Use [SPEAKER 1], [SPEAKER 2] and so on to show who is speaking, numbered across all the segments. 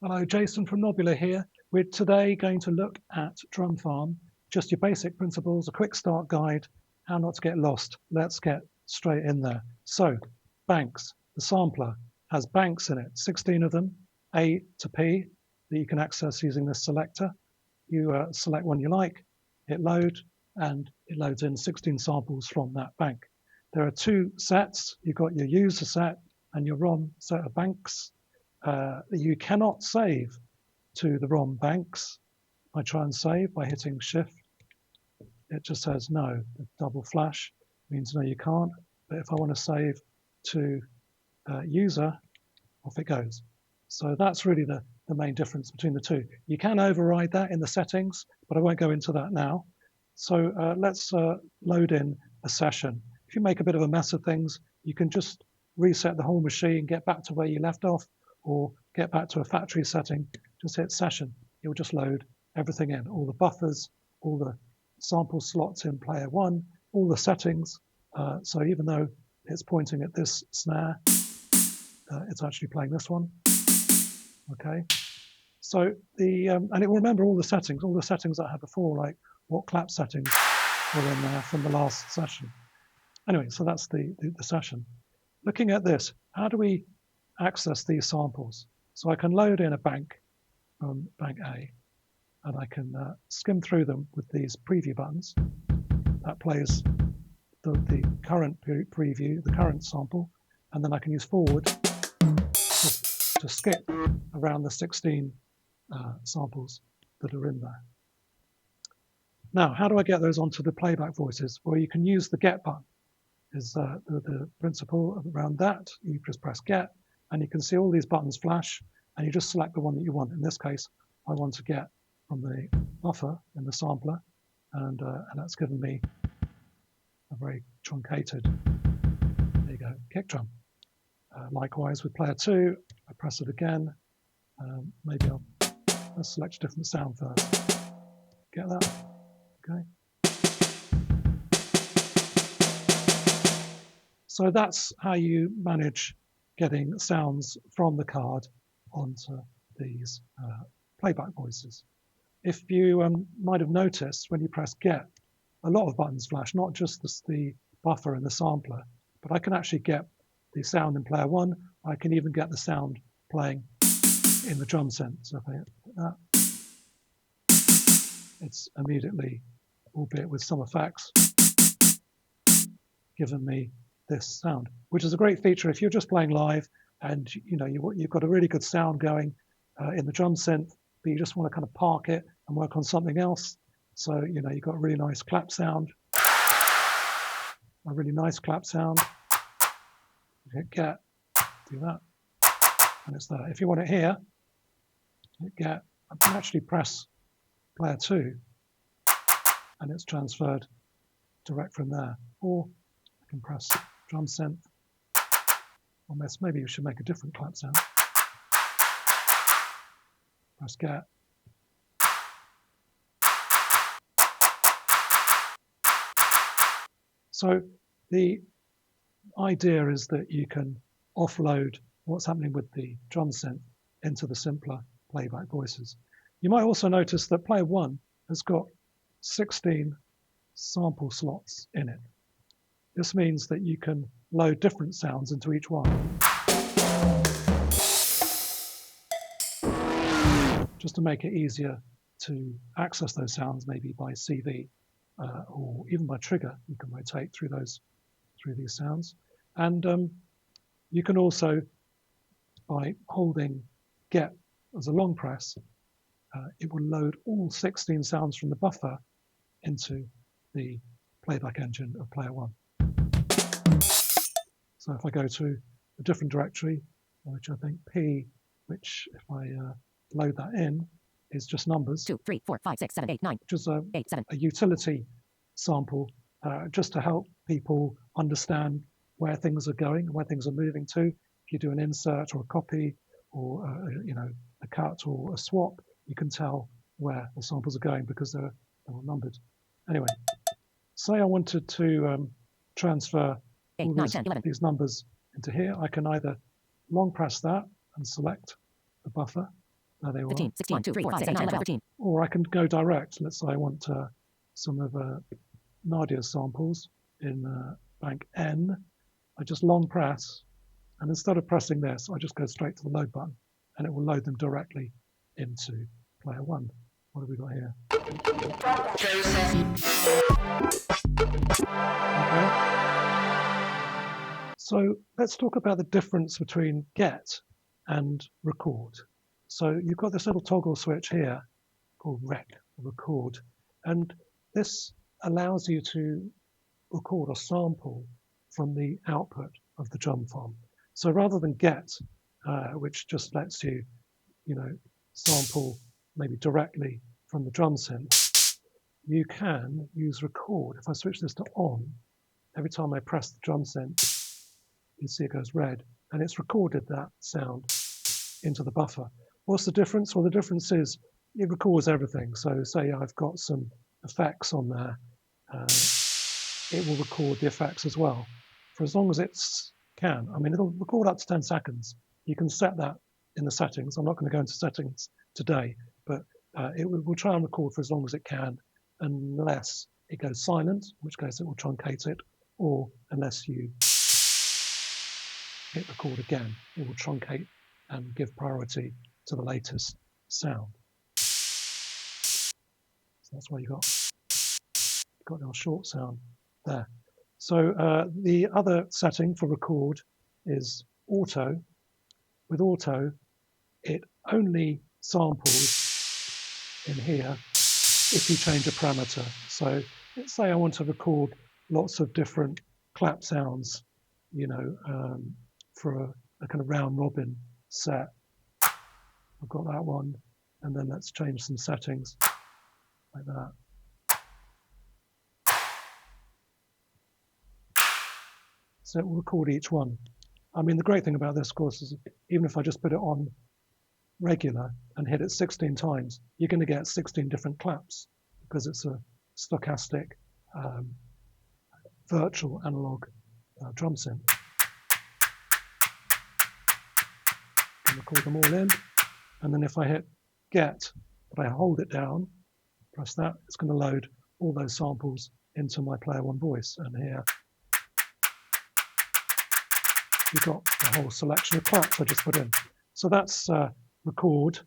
[SPEAKER 1] Hello, Jason from Nobula here. We're today going to look at Drum Farm, just your basic principles, a quick start guide, how not to get lost. Let's get straight in there. So, banks. The sampler has banks in it, 16 of them, A to P, that you can access using this selector. You select one you like, hit load, and it loads in 16 samples from that bank. There are two sets. You've got your user set and your ROM set of banks. You cannot save to the ROM banks. I try and save by hitting Shift. It just says no. The double flash means no, you can't. But if I want to save to user, off it goes. So that's really the main difference between the two. You can override that in the settings, but I won't go into that now. So let's load in a session. If you make a bit of a mess of things, you can just reset the whole machine, get back to where you left off, or get back to a factory setting, just hit session. It will just load everything in, all the buffers, all the sample slots in player one, all the settings. So even though it's pointing at this snare, it's actually playing this one. Okay. So and it will remember all the settings I had before, like what clap settings were in there from the last session. Anyway, so that's the session. Looking at this, how do we access these samples? So I can load in a bank from bank A, and I can skim through them with these preview buttons. That plays the current preview, the current sample, and then I can use forward to skip around the 16 samples that are in there. Now, how do I get those onto the playback voices? Well, you can use the get button. Is the principle around that. You just press get, and you can see all these buttons flash, and you just select the one that you want. In this case, I want to get from the buffer in the sampler, and that's given me a very truncated, there you go, kick drum. Likewise with player two, I press it again. Maybe let's select a different sound first. Get that? Okay. So that's how you manage getting sounds from the card onto these playback voices. If you might have noticed when you press get, a lot of buttons flash, not just the buffer and the sampler, but I can actually get the sound in player one. I can even get the sound playing in the drum synth. So if I hit that, it's immediately, albeit with some effects, given me this sound, which is a great feature if you're just playing live and you've got a really good sound going in the drum synth, but you just want to kind of park it and work on something else. So you've got a really nice clap sound, a really nice clap sound. You hit get, do that, and it's there. If you want it here, hit get. I can actually press player two, and it's transferred direct from there. Or I can press drum synth. Or maybe you should make a different clap sound. Press get. So the idea is that you can offload what's happening with the drum synth into the simpler playback voices. You might also notice that player one has got 16 sample slots in it. This means that you can load different sounds into each one. Just to make it easier to access those sounds, maybe by CV or even by trigger, you can rotate through these sounds. And you can also, by holding get as a long press, it will load all 16 sounds from the buffer into the playback engine of player one. So if I go to a different directory, which I think P, which if I load that in, is just numbers.
[SPEAKER 2] 2, 3, 4, 5, 6, 7, 8, 9.
[SPEAKER 1] Which is a
[SPEAKER 2] 8, 7.
[SPEAKER 1] utility sample, just to help people understand where things are going, where things are moving to. If you do an insert or a copy or a cut or a swap, you can tell where the samples are going because they're all numbered. Anyway, say I wanted to transfer
[SPEAKER 2] 8, 9, 10, 11.
[SPEAKER 1] these numbers into here. I can either long press that and select the buffer, There they are.
[SPEAKER 2] 15, 16, 2, 3, 4, 5, 6, 7, 8, 9, 12, 13.
[SPEAKER 1] Or I can go direct. Let's say I want some of Nadia's samples in bank N. I just long press, and instead of pressing this, I just go straight to the load button, and it will load them directly into player one. What have we got here? Okay. So let's talk about the difference between get and record. So you've got this little toggle switch here called record, and this allows you to record or sample from the output of the drum farm. So rather than get, which just lets you, sample maybe directly from the drum synth, you can use record. If I switch this to on, every time I press the drum synth, you see it goes red, and it's recorded that sound into the buffer. What's the difference? Well, the difference is it records everything. So say I've got some effects on there, it will record the effects as well, for as long as it can. I mean, it'll record up to 10 seconds. You can set that in the settings. I'm not going to go into settings today, but it will try and record for as long as it can, unless it goes silent, in which case it will truncate it, or unless you hit record again, it will truncate and give priority to the latest sound. So that's why you've got your short sound there. So the other setting for record is auto. With auto, it only samples in here if you change a parameter. So let's say I want to record lots of different clap sounds, for a kind of round robin set. I've got that one, and then let's change some settings like that. So it will record each one. I mean, the great thing about this, of course, is even if I just put it on regular and hit it 16 times, you're going to get 16 different claps because it's a stochastic virtual analog drum synth. And record them all in, and then if I hit get, but I hold it down, press that, it's going to load all those samples into my player one voice. And here you've got a whole selection of claps I just put in. So that's record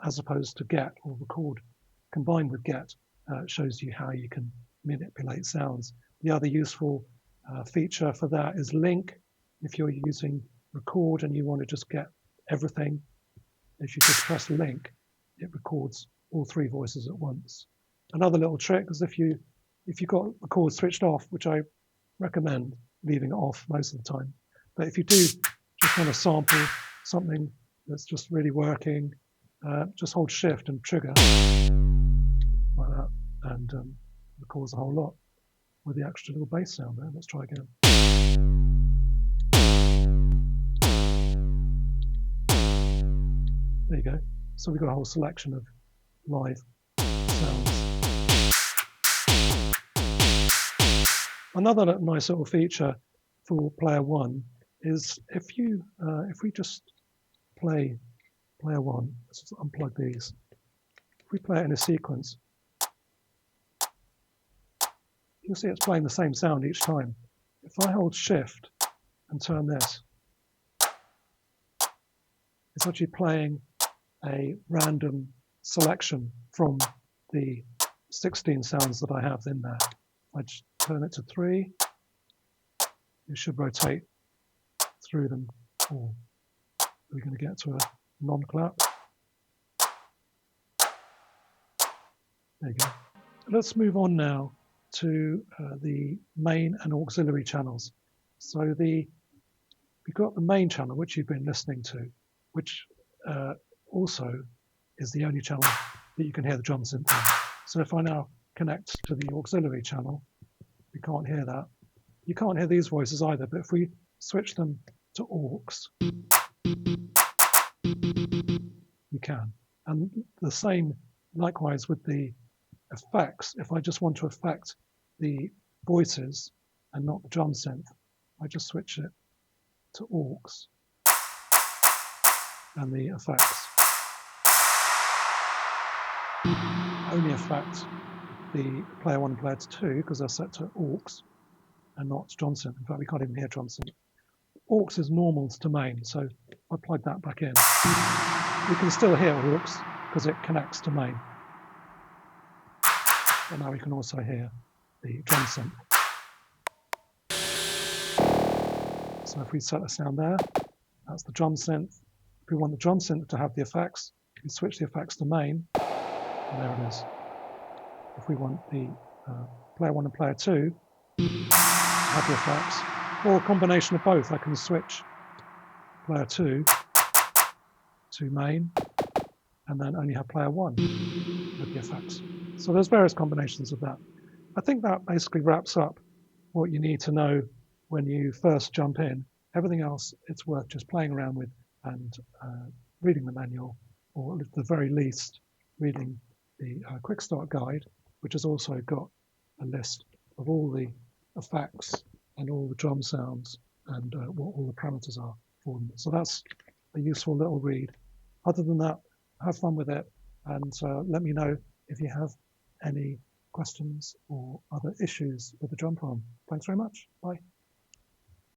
[SPEAKER 1] as opposed to get, or record combined with get. Shows you how you can manipulate sounds. The other useful feature for that is link. If you're using record and you want to just get everything, if you just press link, it records all three voices at once. Another little trick is if you've got record switched off, which I recommend leaving it off most of the time, but if you do just want to sample something that's just really working, just hold shift and trigger like that, and records a whole lot with the extra little bass sound there. Let's try again. There you go. So we've got a whole selection of live sounds. Another nice little feature for player one is if we just play player one, let's just unplug these. If we play it in a sequence, you'll see it's playing the same sound each time. If I hold shift and turn this, it's actually playing a random selection from the 16 sounds that I have in there. If I just turn it to 3, it should rotate through them all. We're going to get to a non-clap. There you go. Let's move on now to the main and auxiliary channels. So we've got the main channel, which you've been listening to, which also is the only channel that you can hear the drum synth on. So if I now connect to the auxiliary channel, we can't hear that. You can't hear these voices either, but if we switch them to aux, you can. And the same likewise with the effects. If I just want to affect the voices and not the drum synth, I just switch it to aux and the effects. affect the player 1 and player 2 because they're set to AUX and not Johnson. In fact, we can't even hear Johnson. AUX is normals to main, so if I plug that back in, we can still hear AUX because it connects to main. But now we can also hear the drum synth. So if we set the sound there, that's the drum synth. If we want the drum synth to have the effects, we switch the effects to main, and there it is. If we want the player 1 and player 2 to have the effects, or a combination of both, I can switch player 2 to main, and then only have player 1 with the effects. So there's various combinations of that. I think that basically wraps up what you need to know when you first jump in. Everything else, it's worth just playing around with and reading the manual, or at the very least, reading the quick start guide, which has also got a list of all the effects and all the drum sounds and what all the parameters are for them. So that's a useful little read. Other than that, have fun with it, and let me know if you have any questions or other issues with the drum farm. Thanks very much. Bye.